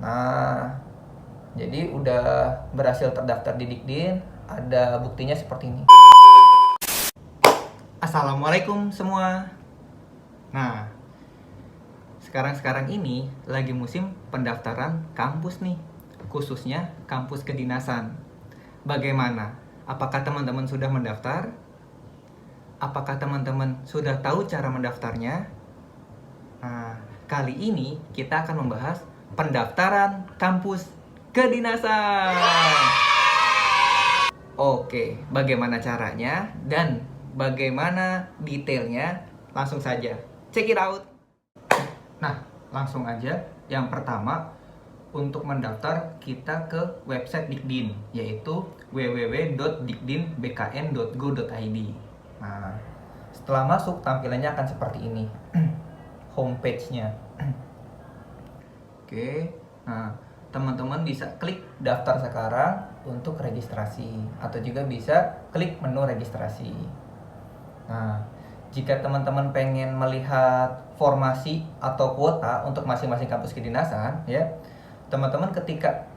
Nah, jadi udah berhasil terdaftar di Dikdin. Ada buktinya seperti ini. Assalamualaikum semua. Nah, sekarang ini lagi musim pendaftaran kampus nih, khususnya kampus kedinasan. Bagaimana? Apakah teman-teman sudah mendaftar? Apakah teman-teman sudah tahu cara mendaftarnya? Nah, kali ini kita akan membahas pendaftaran kampus kedinasan. Oke, bagaimana caranya dan bagaimana detailnya? Langsung saja, check it out. Nah, langsung aja. Yang pertama, untuk mendaftar kita ke website Dikdin, yaitu www.dikdinbkn.go.id. Nah, setelah masuk tampilannya akan seperti ini. Homepage-nya. Oke, nah teman-teman bisa klik daftar sekarang untuk registrasi, atau juga bisa klik menu registrasi. Nah, jika teman-teman pengen melihat formasi atau kuota untuk masing-masing kampus kedinasan, ya, teman-teman ketika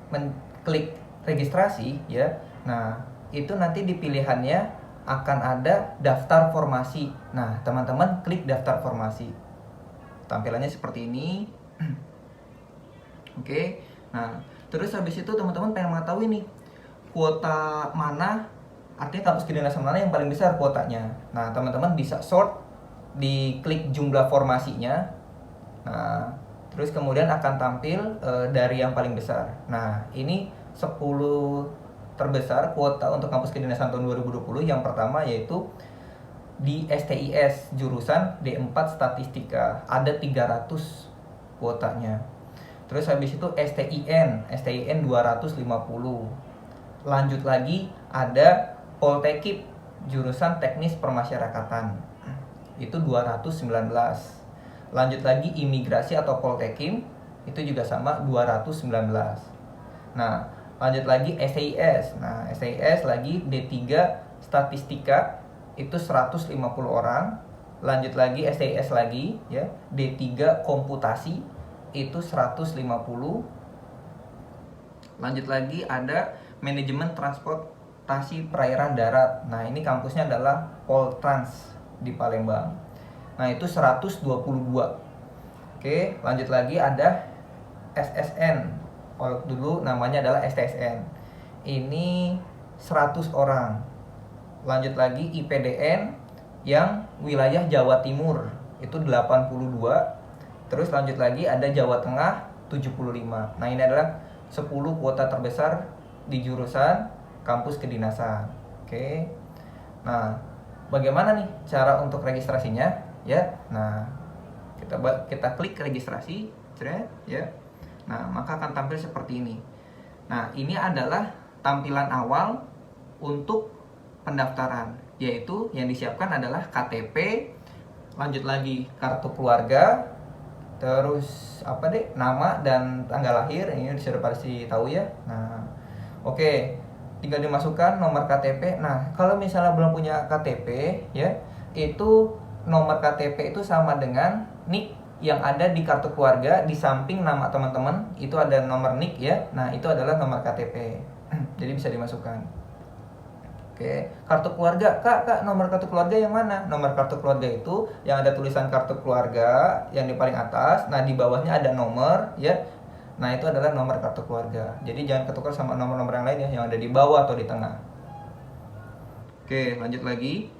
mengklik registrasi, ya, nah itu nanti di pilihannya akan ada daftar formasi. Nah, teman-teman klik daftar formasi. Tampilannya seperti ini. Oke, nah terus habis itu teman-teman pengen mengetahui nih kuota mana, artinya kampus kedinasan mana yang paling besar kuotanya. Nah, teman-teman bisa sort di klik jumlah formasinya. Nah, terus kemudian akan tampil dari yang paling besar. Nah, ini 10 terbesar kuota untuk kampus kedinasan tahun 2020. Yang pertama yaitu di STIS jurusan D4 Statistika, ada 300 kuotanya. Terus habis itu STIN 250. Lanjut lagi ada Poltekip jurusan Teknis Permasyarakatan, itu 219. Lanjut lagi Imigrasi atau Poltekim, itu juga sama 219. Nah, lanjut lagi STIS. Nah, STIS lagi D3 Statistika, itu 150 orang. Lanjut lagi STIS lagi, ya, D3 Komputasi, itu 150. Lanjut lagi ada Manajemen Transportasi Perairan Darat. Nah, ini kampusnya adalah Poltrans di Palembang. Nah, itu 122. Oke, lanjut lagi ada SSN. Kalau dulu namanya adalah STSN. Ini 100 orang. Lanjut lagi IPDN yang wilayah Jawa Timur, itu 82. Terus lanjut lagi ada Jawa Tengah 75. Nah, ini adalah 10 kuota terbesar di jurusan kampus kedinasan. Oke. Nah, bagaimana nih cara untuk registrasinya? Ya. Nah, kita klik registrasi, ya. Nah, maka akan tampil seperti ini. Nah, ini adalah tampilan awal untuk pendaftaran, yaitu yang disiapkan adalah KTP, lanjut lagi kartu keluarga, terus nama dan tanggal lahir, ini sudah pasti tahu ya. Nah, oke, tinggal dimasukkan nomor KTP. Nah, kalau misalnya belum punya KTP, ya, itu nomor KTP itu sama dengan NIK yang ada di kartu keluarga. Di samping nama teman-teman itu ada nomor NIK, ya. Nah, itu adalah nomor KTP. Jadi bisa dimasukkan. Oke, kartu keluarga, kak, nomor kartu keluarga yang mana? Nomor kartu keluarga itu yang ada tulisan kartu keluarga yang di paling atas. Nah, di bawahnya ada nomor, ya. Nah, itu adalah nomor kartu keluarga. Jadi jangan ketukar sama nomor-nomor yang lain ya, yang ada di bawah atau di tengah. Oke, lanjut lagi.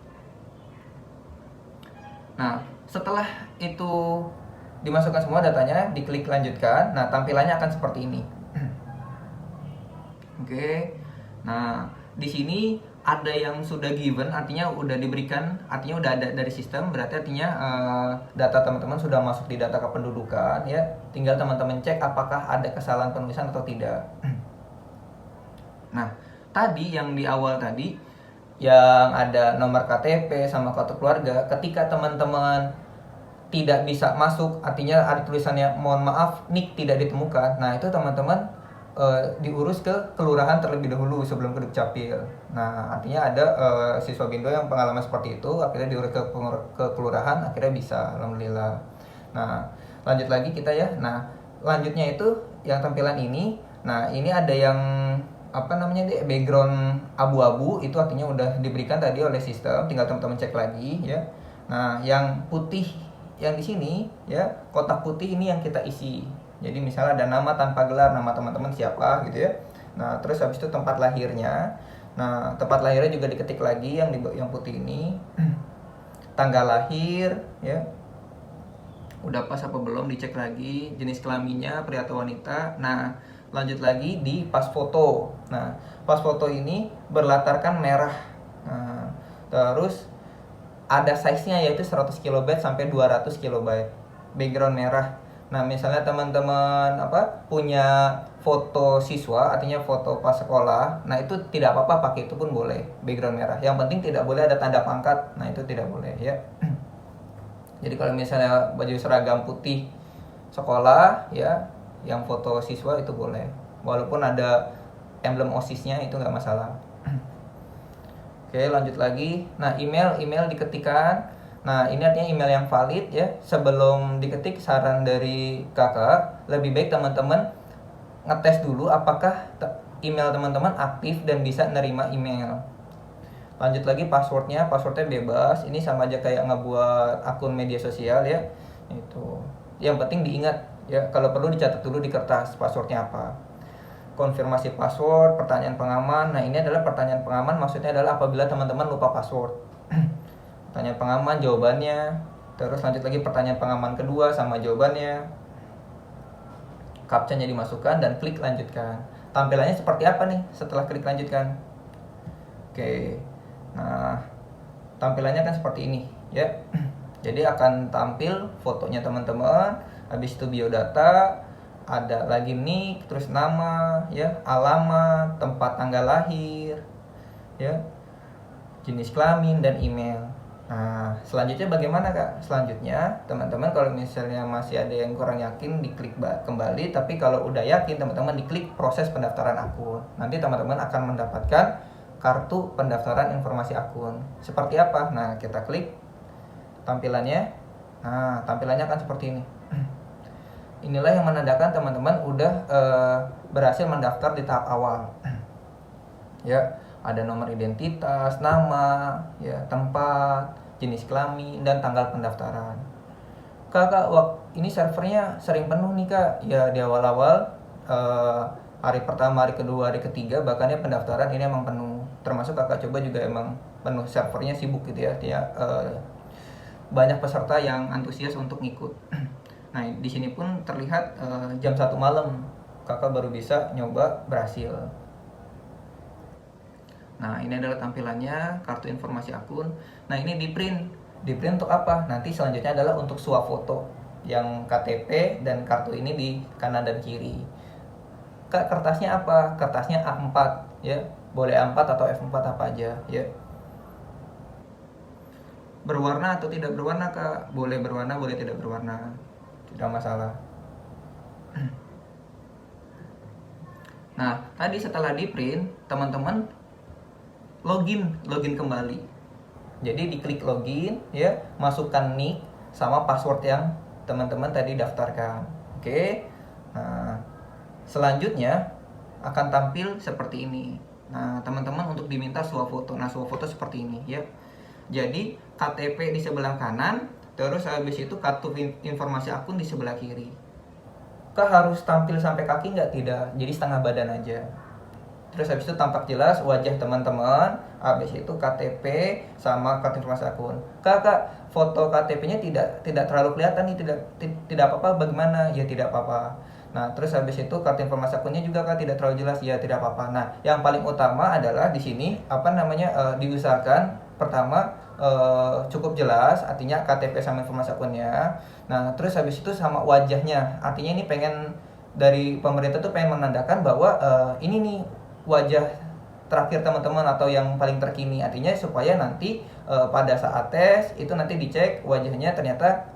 Nah, setelah itu dimasukkan semua datanya, diklik lanjutkan. Nah, tampilannya akan seperti ini. Oke. Nah, di sini ada yang sudah given, artinya udah diberikan, artinya udah ada dari sistem, berarti artinya data teman-teman sudah masuk di data kependudukan, ya. Tinggal teman-teman cek apakah ada kesalahan penulisan atau tidak. Nah, tadi yang di awal tadi yang ada nomor KTP sama kartu keluarga, ketika teman-teman tidak bisa masuk, artinya ada tulisannya mohon maaf NIK tidak ditemukan. Nah, itu teman-teman diurus ke kelurahan terlebih dahulu sebelum ke Dukcapil. Nah, artinya ada siswa bindo yang pengalaman seperti itu, akhirnya diurus ke kelurahan, akhirnya bisa, alhamdulillah. Nah, lanjut lagi kita ya. Nah, lanjutnya itu yang tampilan ini. Nah, ini ada yang background abu-abu, itu artinya udah diberikan tadi oleh sistem, tinggal teman-teman cek lagi ya. Nah, yang putih yang di sini ya, kotak putih ini yang kita isi. Jadi misalnya ada nama tanpa gelar, nama teman-teman siapa gitu ya. Nah, terus habis itu tempat lahirnya. Nah, tempat lahirnya juga diketik lagi yang putih ini. Tanggal lahir ya. Udah pas apa belum dicek lagi, jenis kelaminnya pria atau wanita. Nah, lanjut lagi di pas foto. Nah, pas foto ini berlatarkan merah. Nah, terus ada size-nya yaitu 100 KB sampai 200 KB. Background merah. Nah, misalnya teman-teman punya foto siswa, artinya foto pas sekolah. Nah, itu tidak apa-apa pakai itu pun boleh, background merah. Yang penting tidak boleh ada tanda pangkat. Nah, itu tidak boleh ya. Jadi kalau misalnya baju seragam putih sekolah ya, yang foto siswa itu boleh. Walaupun ada emblem OSIS-nya itu nggak masalah. Oke, lanjut lagi. Nah, email diketikkan. Nah, ini artinya email yang valid ya. Sebelum diketik, saran dari kakak, lebih baik teman-teman ngetes dulu apakah email teman-teman aktif dan bisa nerima email. Lanjut lagi passwordnya bebas. Ini sama aja kayak ngebuat akun media sosial ya. Itu. Yang penting diingat ya, kalau perlu dicatat dulu di kertas passwordnya apa. Konfirmasi password, pertanyaan pengaman. Nah, ini adalah pertanyaan pengaman, maksudnya adalah apabila teman-teman lupa password. Pertanyaan pengaman, jawabannya. Terus lanjut lagi pertanyaan pengaman kedua sama jawabannya. Captcha-nya dimasukkan dan klik lanjutkan. Tampilannya seperti apa nih setelah klik lanjutkan? Oke. Nah, tampilannya kan seperti ini ya. Jadi akan tampil fotonya teman-teman, habis itu biodata, ada lagi nick, terus nama ya, alamat, tempat tanggal lahir ya, jenis kelamin dan email. Nah, selanjutnya bagaimana Kak? Selanjutnya teman-teman kalau misalnya masih ada yang kurang yakin, diklik kembali. Tapi kalau udah yakin, teman-teman diklik proses pendaftaran akun. Nanti teman-teman akan mendapatkan kartu pendaftaran informasi akun. Seperti apa? Nah, kita klik tampilannya. Nah, tampilannya akan seperti ini. Inilah yang menandakan teman-teman udah berhasil mendaftar di tahap awal. Ya, ada nomor identitas, nama, ya, tempat, jenis kelamin, dan tanggal pendaftaran. Kak, ini servernya sering penuh nih Kak. Ya, di awal-awal hari pertama, hari kedua, hari ketiga, bahkan ya pendaftaran ini emang penuh. Termasuk kakak coba juga emang penuh, servernya sibuk gitu ya. Banyak peserta yang antusias untuk ngikut. Nah, di sini pun terlihat jam 1 malam kakak baru bisa nyoba berhasil. Nah, ini adalah tampilannya, kartu informasi akun. Nah, ini di print. Di print untuk apa? Nanti selanjutnya adalah untuk swafoto yang KTP dan kartu ini di kanan dan kiri. Kak, kertasnya apa? Kertasnya A4 ya. Boleh A4 atau F4 apa aja ya. Berwarna atau tidak berwarna Kak? Boleh berwarna, boleh tidak berwarna. Tidak masalah. Nah, tadi setelah di print, teman-teman login kembali. Jadi diklik login ya, masukkan nick sama password yang teman-teman tadi daftarkan. Oke. Nah, selanjutnya akan tampil seperti ini. Nah, teman-teman untuk diminta swafoto. Nah, swafoto seperti ini ya. Jadi KTP di sebelah kanan, terus habis itu kartu informasi akun di sebelah kiri. Kak, harus tampil sampai kaki nggak? Tidak, jadi setengah badan aja. Terus habis itu tampak jelas wajah teman-teman, habis itu KTP sama kartu informasi akun. Kak, foto KTP-nya tidak terlalu kelihatan nih, tidak apa-apa, bagaimana? Ya tidak apa-apa. Nah, terus habis itu kartu informasi akunnya juga Kak tidak terlalu jelas, ya tidak apa-apa. Nah, yang paling utama adalah di sini diusahakan pertama cukup jelas, artinya KTP sama informasi akunnya. Nah, terus habis itu sama wajahnya, artinya ini pengen dari pemerintah tuh pengen menandakan bahwa ini nih wajah terakhir teman-teman atau yang paling terkini, artinya supaya nanti pada saat tes itu nanti dicek wajahnya ternyata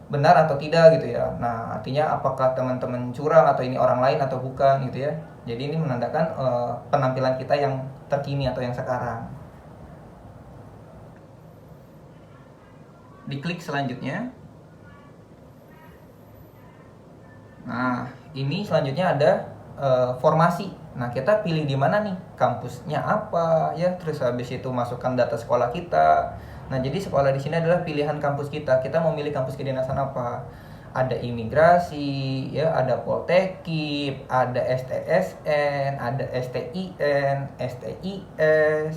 benar atau tidak gitu ya. Nah, artinya apakah teman-teman curang atau ini orang lain atau bukan gitu ya. Jadi ini menandakan penampilan kita yang terkini atau yang sekarang. Diklik selanjutnya. Nah, ini selanjutnya ada formasi. Nah, kita pilih di mana nih? Kampusnya apa ya? Terus habis itu masukkan data sekolah kita. Nah, jadi sekolah di sini adalah pilihan kampus kita. Kita mau milih kampus kedinasan apa? Ada imigrasi, ya, ada Poltekip, ada STSN, ada STIN, STIS,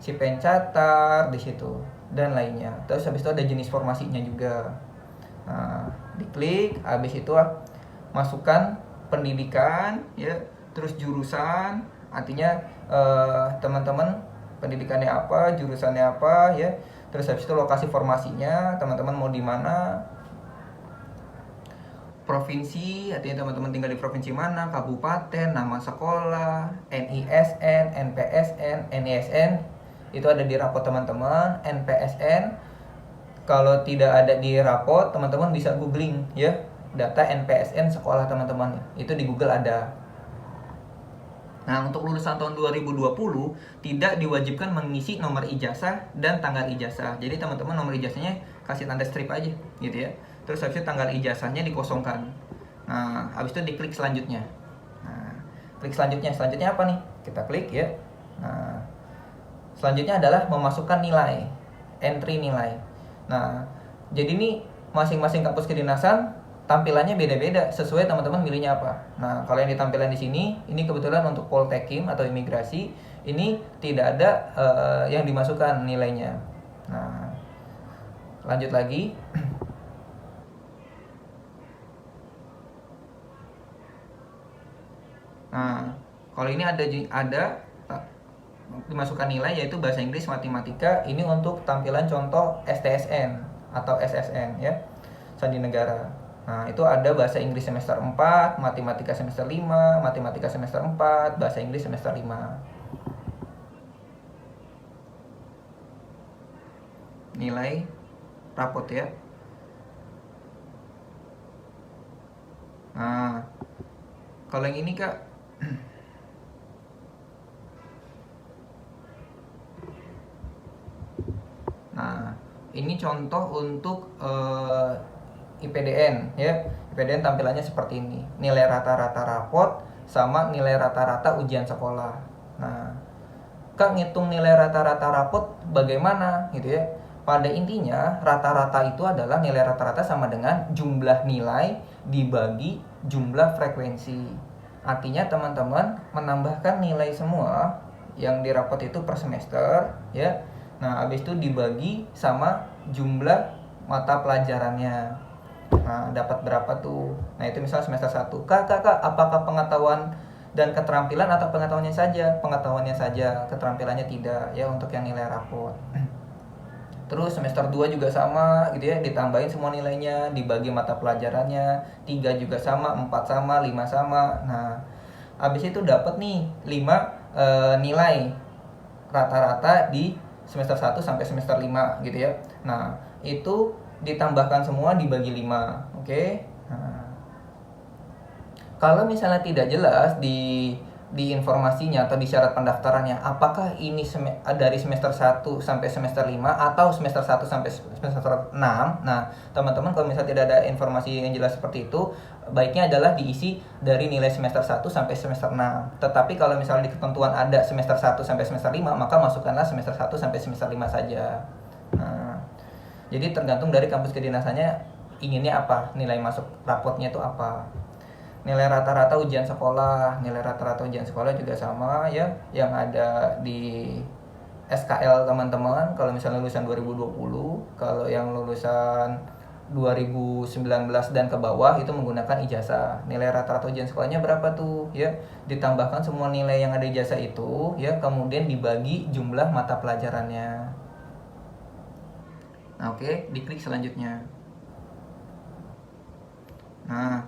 si pencatar di situ dan lainnya. Terus habis itu ada jenis formasinya juga. Nah, diklik, habis itu masukkan pendidikan, ya, terus jurusan, artinya teman-teman pendidikannya apa, jurusannya apa, ya, terus habis itu lokasi formasinya, teman-teman mau di mana, provinsi, artinya teman-teman tinggal di provinsi mana, kabupaten, nama sekolah, NISN, NPSN, NISN itu ada di rapot teman-teman. NPSN kalau tidak ada di rapot, teman-teman bisa googling, ya, data NPSN sekolah teman-teman, itu di Google ada. Nah, untuk lulusan tahun 2020 tidak diwajibkan mengisi nomor ijazah dan tanggal ijazah. Jadi teman-teman nomor ijazahnya kasih tanda strip aja gitu ya. Terus habis itu tanggal ijazahnya dikosongkan. Nah, habis itu diklik selanjutnya. Nah, klik selanjutnya apa nih? Kita klik ya. Nah, selanjutnya adalah memasukkan nilai, entry nilai. Nah, jadi ini masing-masing kampus kedinasan tampilannya beda-beda sesuai teman-teman milihnya apa. Nah, kalau yang ditampilan di sini, ini kebetulan untuk Poltekim atau imigrasi, ini tidak ada yang dimasukkan nilainya. Nah, lanjut lagi. Nah, kalau ini ada dimasukkan nilai yaitu bahasa Inggris, matematika. Ini untuk tampilan contoh STSN atau SSN ya, Sandi Negara. Nah, itu ada bahasa Inggris semester 4, matematika semester 5, matematika semester 4, bahasa Inggris semester 5. Nilai rapot ya. Nah, kalau yang ini Kak, nah, ini contoh untuk IPDN ya. IPDN tampilannya seperti ini. Nilai rata-rata rapot sama nilai rata-rata ujian sekolah. Nah, Kak, ngitung nilai rata-rata rapot bagaimana gitu ya. Pada intinya rata-rata itu adalah nilai rata-rata sama dengan jumlah nilai dibagi jumlah frekuensi. Artinya teman-teman menambahkan nilai semua yang di rapot itu per semester ya. Nah, habis itu dibagi sama jumlah mata pelajarannya. Nah, dapat berapa tuh? Nah, itu misal semester 1. Kak, apakah pengetahuan dan keterampilan atau pengetahuannya saja? Pengetahuannya saja, keterampilannya tidak ya untuk yang nilai rapot. Terus semester 2 juga sama gitu ya, ditambahin semua nilainya, dibagi mata pelajarannya, 3 juga sama, 4 sama, 5 sama. Nah, habis itu dapat nih 5 nilai rata-rata di semester 1 sampai semester 5 gitu ya. Nah, itu ditambahkan semua dibagi 5. Oke. Nah, kalau misalnya tidak jelas di informasinya atau di syarat pendaftarannya apakah ini dari semester 1 sampai semester 5 atau semester 1 sampai semester 6. Nah, teman-teman kalau misalnya tidak ada informasi yang jelas seperti itu, baiknya adalah diisi dari nilai semester 1 sampai semester 6. Tetapi kalau misalnya di ketentuan ada semester 1 sampai semester 5, maka masukkanlah semester 1 sampai semester 5 saja. Nah, jadi tergantung dari kampus kedinasannya inginnya apa, nilai masuk rapotnya itu apa. Nilai rata-rata ujian sekolah juga sama ya, yang ada di SKL teman-teman. Kalau misalnya lulusan 2020, kalau yang lulusan 2019 dan ke bawah itu menggunakan ijazah. Nilai rata-rata ujian sekolahnya berapa tuh ya, ditambahkan semua nilai yang ada ijazah itu ya, kemudian dibagi jumlah mata pelajarannya. Nah, oke, diklik selanjutnya. Nah,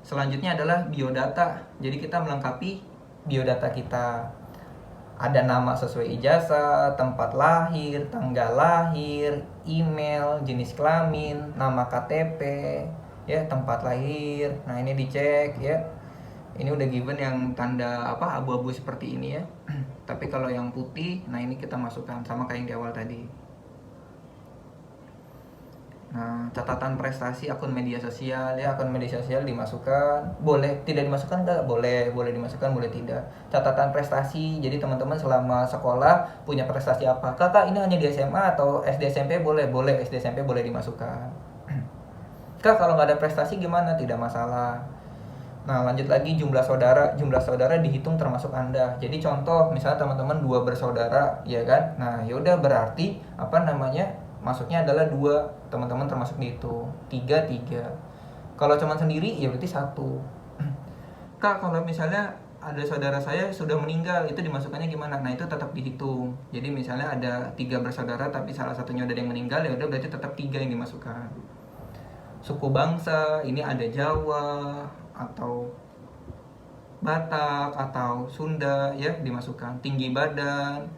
selanjutnya adalah biodata. Jadi kita melengkapi biodata kita. Ada nama sesuai ijazah, tempat lahir, tanggal lahir, email, jenis kelamin, nama KTP, ya, tempat lahir. Nah, ini dicek ya. Ini udah given yang tanda abu-abu seperti ini ya. Tapi kalau yang putih, nah ini kita masukkan sama kayak yang di awal tadi. Nah, catatan prestasi akun media sosial ya, akun media sosial dimasukkan, boleh tidak dimasukkan enggak? Boleh dimasukkan, boleh tidak. Catatan prestasi, jadi teman-teman selama sekolah punya prestasi apa? Kakak ini hanya di SMA atau SD SMP boleh SD SMP boleh dimasukkan. Kak kalau nggak ada prestasi gimana? Tidak masalah. Nah lanjut lagi jumlah saudara dihitung termasuk Anda. Jadi contoh misalnya teman-teman 2 bersaudara ya kan. Nah yaudah berarti apa namanya masuknya adalah 2, teman-teman termasuk di itu. 3 3. Kalau cuma sendiri ya berarti 1. Kak kalau misalnya ada saudara saya sudah meninggal itu dimasukkannya gimana? Nah itu tetap dihitung. Jadi misalnya ada 3 bersaudara tapi salah satunya udah ada yang meninggal ya udah berarti tetap 3 yang dimasukkan. Suku bangsa ini ada Jawa atau Batak atau Sunda ya dimasukkan. Tinggi badan,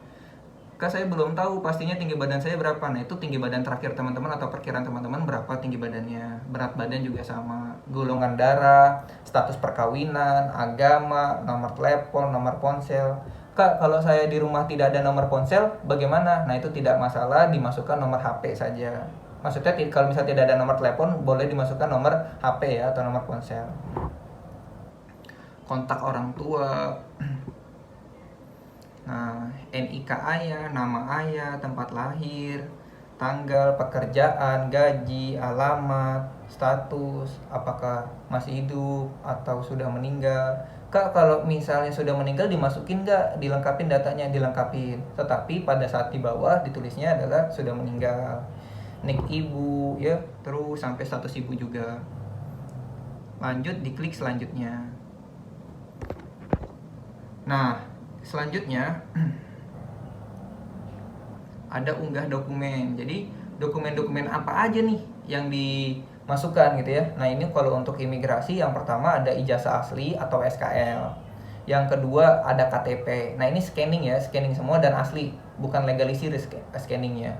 Kak saya belum tahu pastinya tinggi badan saya berapa. Nah itu tinggi badan terakhir teman-teman atau perkiraan teman-teman berapa tinggi badannya. Berat badan juga sama. Golongan darah, status perkawinan, agama, nomor telepon, nomor ponsel. Kak kalau saya di rumah tidak ada nomor ponsel bagaimana? Nah itu tidak masalah, dimasukkan nomor HP saja. Maksudnya kalau misalnya tidak ada nomor telepon boleh dimasukkan nomor HP ya atau nomor ponsel. Kontak orang tua. Nah, NIK ayah, nama ayah, tempat lahir, tanggal, pekerjaan, gaji, alamat, status, apakah masih hidup atau sudah meninggal. Kak, kalau misalnya sudah meninggal dimasukin nggak? Dilengkapin datanya, dilengkapin. Tetapi pada saat di bawah ditulisnya adalah sudah meninggal. Nik ibu, ya, terus sampai status ibu juga. Lanjut, diklik selanjutnya. Nah, selanjutnya ada unggah dokumen. Jadi dokumen-dokumen apa aja nih yang dimasukkan gitu ya. Nah ini kalau untuk imigrasi yang pertama ada ijazah asli atau SKL. Yang kedua ada KTP. Nah ini scanning ya, scanning semua dan asli, bukan legalisir scanningnya.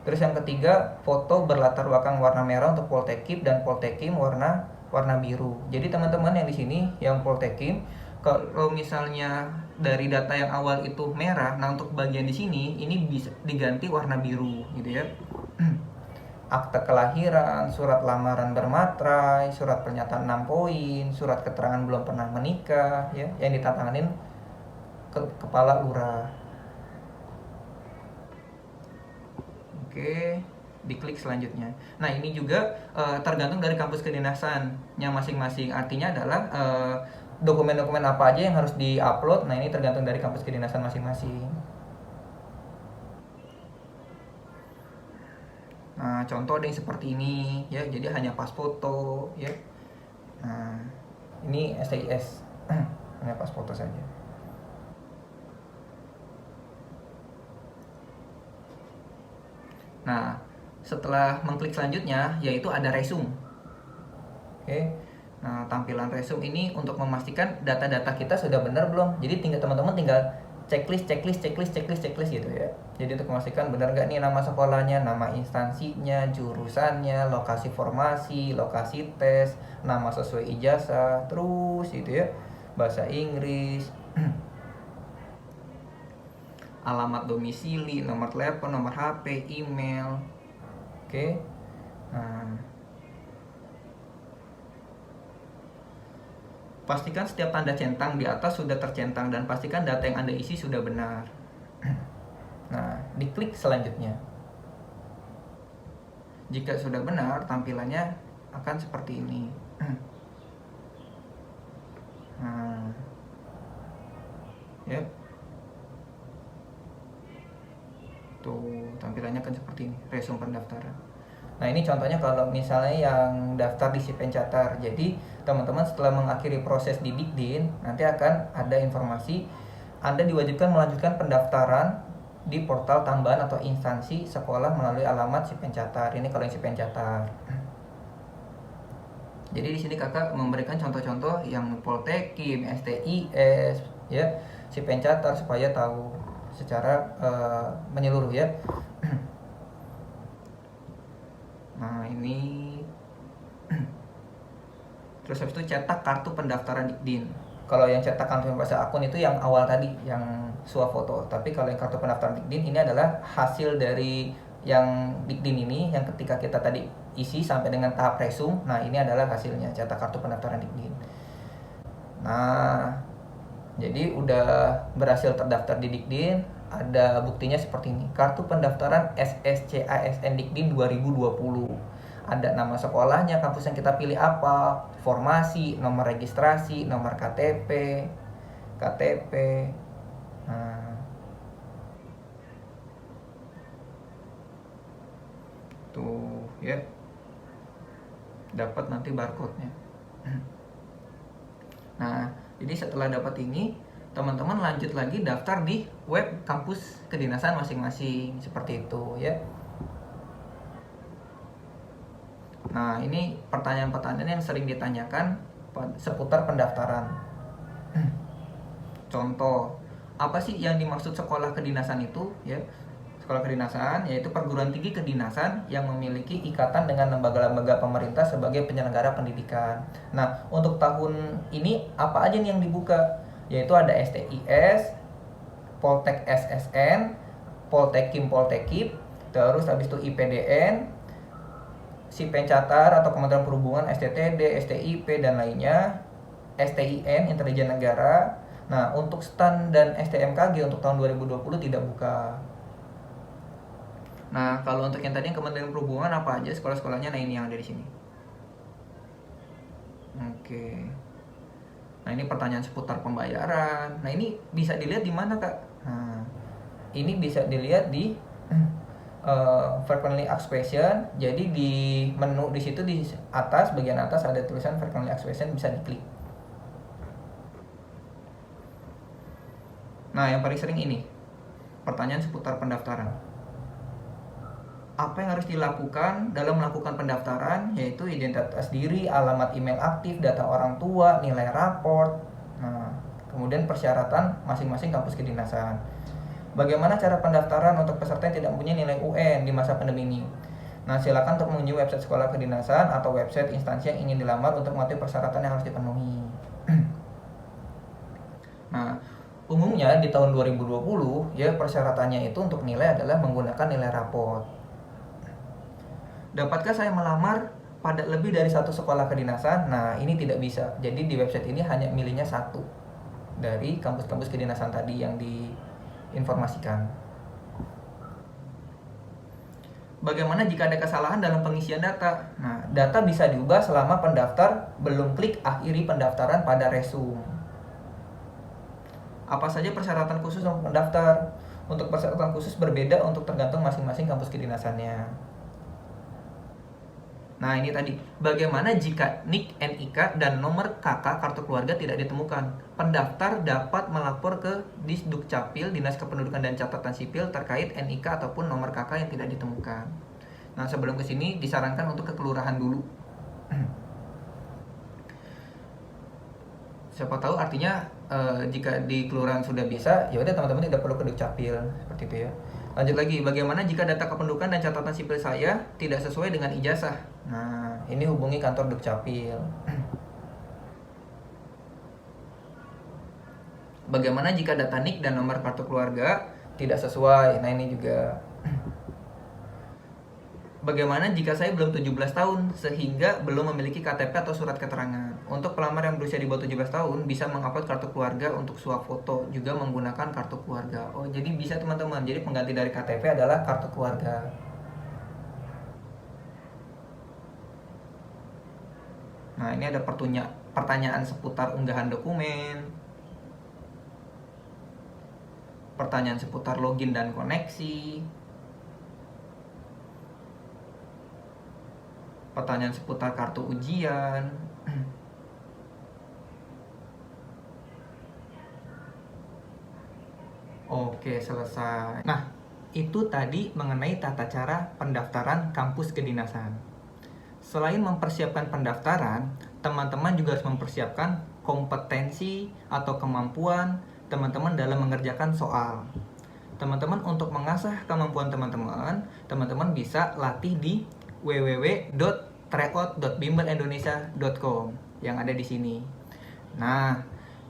Terus yang ketiga foto berlatar belakang warna merah untuk Poltekim dan Poltekim warna biru. Jadi teman-teman yang di sini yang Poltekim kalau misalnya dari data yang awal itu merah, nah untuk bagian di sini ini bisa diganti warna biru gitu ya. Akte kelahiran, surat lamaran bermaterai, surat pernyataan 6 poin, surat keterangan belum pernah menikah ya yang ditandatanganin kepala lurah. Oke, diklik selanjutnya. Nah ini juga tergantung dari kampus kedinasannya masing-masing. Artinya adalah dokumen-dokumen apa aja yang harus di-upload. Nah ini tergantung dari kampus kedinasan masing-masing. Nah contoh ada yang seperti ini ya, jadi hanya pas foto ya. Nah ini SIS hanya pas foto saja. Nah setelah mengklik selanjutnya yaitu ada resume. Oke. Nah, tampilan resume ini untuk memastikan data-data kita sudah benar belum. Jadi teman-teman tinggal checklist gitu ya. Jadi untuk memastikan benar nggak nih nama sekolahnya, nama instansinya, jurusannya, lokasi formasi, lokasi tes, nama sesuai ijazah, terus gitu ya. Bahasa Inggris, alamat domisili, nomor telepon, nomor HP, email. Oke. Nah, pastikan setiap tanda centang di atas sudah tercentang dan pastikan data yang Anda isi sudah benar. Nah, diklik selanjutnya. Jika sudah benar, tampilannya akan seperti ini. Nah, ya. Tuh, tampilannya akan seperti ini, resume pendaftaran. Nah ini contohnya kalau misalnya yang daftar di Sipencatar. Jadi teman-teman setelah mengakhiri proses di Dikdin nanti akan ada informasi Anda diwajibkan melanjutkan pendaftaran di portal tambahan atau instansi sekolah melalui alamat Sipencatar. Ini kalau yang Sipencatar. Jadi di sini kakak memberikan contoh-contoh yang Poltekim, STIS, ya Sipencatar supaya tahu secara menyeluruh ya. Nah ini terus habis itu cetak kartu pendaftaran Dikdin. Kalau yang cetak kartu pendaftaran akun itu yang awal tadi, yang swafoto. Tapi kalau yang kartu pendaftaran Dikdin ini adalah hasil dari yang Dikdin ini, yang ketika kita tadi isi sampai dengan tahap resum. Nah, ini adalah hasilnya, cetak kartu pendaftaran Dikdin. Nah, jadi udah berhasil terdaftar di Dikdin, ada buktinya seperti ini. Kartu pendaftaran SSCASN Dikdin 2020. Ada nama sekolahnya, kampus yang kita pilih apa, formasi, nomor registrasi, nomor KTP. Nah, tuh ya, dapat nanti barcode-nya. Nah, jadi setelah dapat ini, teman-teman lanjut lagi daftar di web kampus kedinasan masing-masing, seperti itu ya. Nah, ini pertanyaan-pertanyaan yang sering ditanyakan seputar pendaftaran. Contoh, apa sih yang dimaksud sekolah kedinasan itu ya? Sekolah kedinasan yaitu perguruan tinggi kedinasan yang memiliki ikatan dengan lembaga-lembaga pemerintah sebagai penyelenggara pendidikan. Nah, untuk tahun ini apa aja nih yang dibuka? Yaitu ada STIS, Poltek SSN, Poltekim Poltekip, terus habis itu IPDN, Sipencatar atau Kementerian Perhubungan, STTD, STIP dan lainnya, STIN Intelijen Negara. Nah, untuk STAN dan STMKG untuk tahun 2020 tidak buka. Nah, kalau untuk yang tadi yang Kementerian Perhubungan apa aja sekolah-sekolahnya, nah ini yang ada di sini. Oke. Nah, ini pertanyaan seputar pembayaran. Nah, ini bisa dilihat di mana, Kak? Nah, ini bisa dilihat di frequently asked question. Jadi di menu di situ di atas, bagian atas ada tulisan frequently asked question, bisa diklik. Nah, yang paling sering ini pertanyaan seputar pendaftaran. Apa yang harus dilakukan dalam melakukan pendaftaran? Yaitu identitas diri, alamat email aktif, data orang tua, nilai raport. Nah, kemudian persyaratan masing-masing kampus kedinasan. Bagaimana cara pendaftaran untuk peserta yang tidak mempunyai nilai UN di masa pandemi ini? Nah, silakan untuk mengunjungi website sekolah kedinasan atau website instansi yang ingin dilamar untuk mengetahui persyaratan yang harus dipenuhi. Nah, umumnya di tahun 2020 ya persyaratannya itu untuk nilai adalah menggunakan nilai raport. Dapatkah saya melamar pada lebih dari satu sekolah kedinasan? Nah, ini tidak bisa. Jadi di website ini hanya milihnya satu dari kampus-kampus kedinasan tadi yang diinformasikan. Bagaimana jika ada kesalahan dalam pengisian data? Nah, data bisa diubah selama pendaftar belum klik akhiri pendaftaran pada resum. Apa saja persyaratan khusus untuk pendaftar? Untuk persyaratan khusus berbeda untuk tergantung masing-masing kampus kedinasannya. Nah, ini tadi, bagaimana jika NIK, NIK, dan nomor KK kartu keluarga tidak ditemukan? Pendaftar dapat melapor ke Disdukcapil, Dinas Kependudukan dan Catatan Sipil terkait NIK ataupun nomor KK yang tidak ditemukan. Nah, sebelum ke sini disarankan untuk ke kelurahan dulu. Siapa tahu artinya jika di kelurahan sudah bisa, ya udah teman-teman tidak perlu ke Dukcapil, seperti itu ya. Lanjut lagi, bagaimana jika data kependudukan dan catatan sipil saya tidak sesuai dengan ijazah? Nah, ini hubungi kantor Dukcapil. Bagaimana jika data NIK dan nomor kartu keluarga tidak sesuai? Nah, ini juga. Bagaimana jika saya belum 17 tahun sehingga belum memiliki KTP atau surat keterangan? Untuk pelamar yang berusia di bawah 17 tahun bisa mengupload kartu keluarga untuk swafoto juga menggunakan kartu keluarga. Oh, jadi bisa teman-teman. Jadi pengganti dari KTP adalah kartu keluarga. Nah, ini ada pertanyaan seputar unggahan dokumen, pertanyaan seputar login dan koneksi, pertanyaan seputar kartu ujian. Oke, selesai. Nah, itu tadi mengenai tata cara pendaftaran kampus kedinasan. Selain mempersiapkan pendaftaran, teman-teman juga harus mempersiapkan kompetensi atau kemampuan teman-teman dalam mengerjakan soal. Teman-teman untuk mengasah kemampuan teman-teman bisa latih di www.tryout.bimbelindonesia.com yang ada di sini. Nah,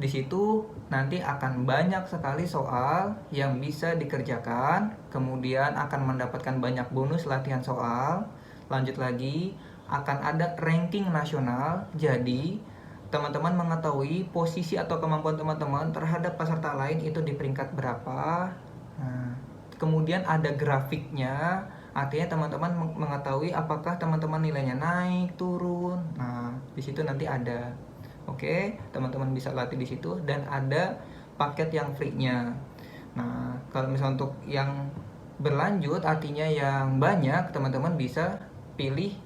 di situ nanti akan banyak sekali soal yang bisa dikerjakan, kemudian akan mendapatkan banyak bonus latihan soal. Lanjut lagi, akan ada ranking nasional. Jadi teman-teman mengetahui posisi atau kemampuan teman-teman terhadap peserta lain itu di peringkat berapa. Nah, kemudian ada grafiknya, artinya teman-teman mengetahui apakah teman-teman nilainya naik, turun. Nah, di situ nanti ada. Oke, teman-teman bisa latih di situ, dan ada paket yang free-nya. Nah, kalau misalnya untuk yang berlanjut, artinya yang banyak, teman-teman bisa pilih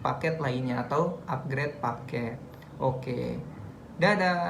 paket lainnya atau upgrade paket. Oke, dadah.